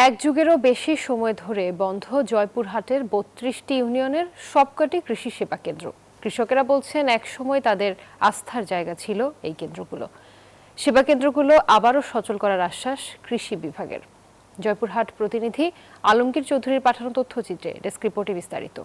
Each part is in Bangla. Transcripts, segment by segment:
এক যুগেরও বেশি সময় ধরে বন্ধ জয়পুরহাটের ৩২টি ইউনিয়নের সবকটি কৃষি সেবা কেন্দ্র। কৃষকেরা বলছেন একসময় তাদের আস্থার জায়গা ছিল এই কেন্দ্রগুলো। সেবা কেন্দ্রগুলো আবারও সচল করার আশ্বাস কৃষি বিভাগের। জয়পুরহাট প্রতিনিধি আলমগীর চৌধুরীর পাঠানো তথ্যচিত্রে ডেস্ক রিপোর্টে বিস্তারিত।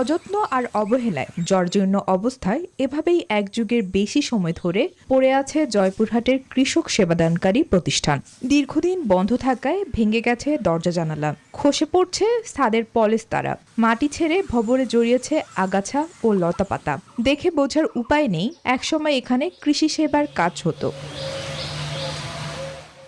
অযত্ন আর অবহেলায় জর্জীর্ণ অবস্থায় এভাবেই এক যুগের বেশি সময় ধরে পড়ে আছে জয়পুরহাটের কৃষক সেবাদানকারী প্রতিষ্ঠান। দীর্ঘদিন বন্ধ থাকায় ভেঙে গেছে দরজা জানালা, খসে পড়ছে ছাদের পলেস্তারা, মাটি ছেড়ে ভবরে জড়িয়েছে আগাছা ও লতাপাতা। দেখে বোঝার উপায় নেই একসময় এখানে কৃষি সেবার কাজ হতো।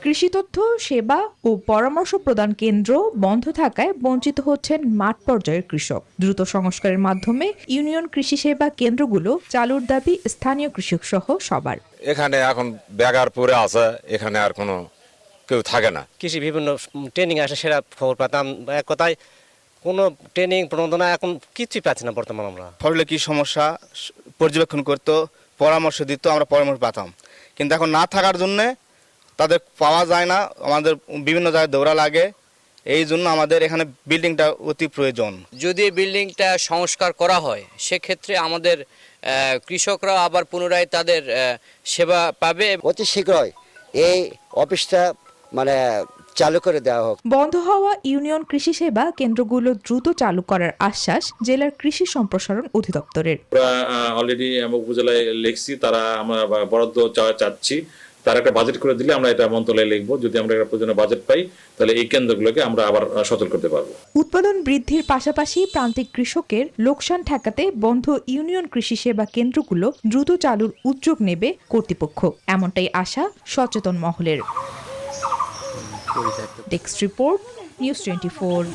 কৃষি তথ্য সেবা ও পরামর্শ প্রদান কেন্দ্র বন্ধ থাকায় বঞ্চিত হচ্ছেন মাঠ পর্যায়ের কৃষক। দ্রুত সংস্কারের মাধ্যমে ইউনিয়ন কৃষি সেবা কেন্দ্রগুলো চালুর দাবি স্থানীয় কৃষক সহ সবার। এখানে এখন ব্যাগার পরে আছে, এখানে আর কোনো কেউ থাকে না। কৃষি বিভিন্ন ট্রেনিং আসে, সেটা খবর পেতাম। এক কথায় কোনো ট্রেনিং প্রণোদনা এখন কিছুই পাচ্ছি না বর্তমানে। আমরা ফসলে কি সমস্যা পর্যবেক্ষণ করতো, পরামর্শ দিত, আমরা পরামর্শ পেতাম। কিন্তু এখন না থাকার জন্যে তাদের পাওয়া যায় না, আমাদের বিভিন্ন জায়গায় দৌড়া লাগে। এই জন্য আমাদের এখানে বিল্ডিংটা অতি প্রয়োজন। যদি বিল্ডিংটা সংস্কার করা হয় সেক্ষেত্রে আমাদের কৃষকরা আবার পুনরায় তাদের সেবা পাবে। অতি শীঘ্রই এই অফিসটা চালু করে দেওয়া হোক। বন্ধ হওয়া ইউনিয়ন কৃষি সেবা কেন্দ্রগুলো দ্রুত চালু করার আশ্বাস জেলার কৃষি সম্প্রসারণ অধিদপ্তরের। অলরেডি উপজেলায় লিখছি, তারা আমরা বরাদ্দ চাচ্ছি, তারা একটা বাজেট করে দিলে আমরা এটা মন্ত্রণালয়ে লিখবো। যদি আমরা একটা প্রয়োজনীয় বাজেট পাই তাহলে এই কেন্দ্রগুলোকে আমরা আবার সচল করতে পারবো। উৎপাদন বৃদ্ধির পাশাপাশি প্রান্তিক কৃষকের লোকসান ঠেকাতে বন্ধ ইউনিয়ন কৃষি সেবা কেন্দ্রগুলো দ্রুত চালুর উদ্যোগ নেবে কর্তৃপক্ষ, এমনটাই আশা সচেতন মহলের। Desk report, news 24।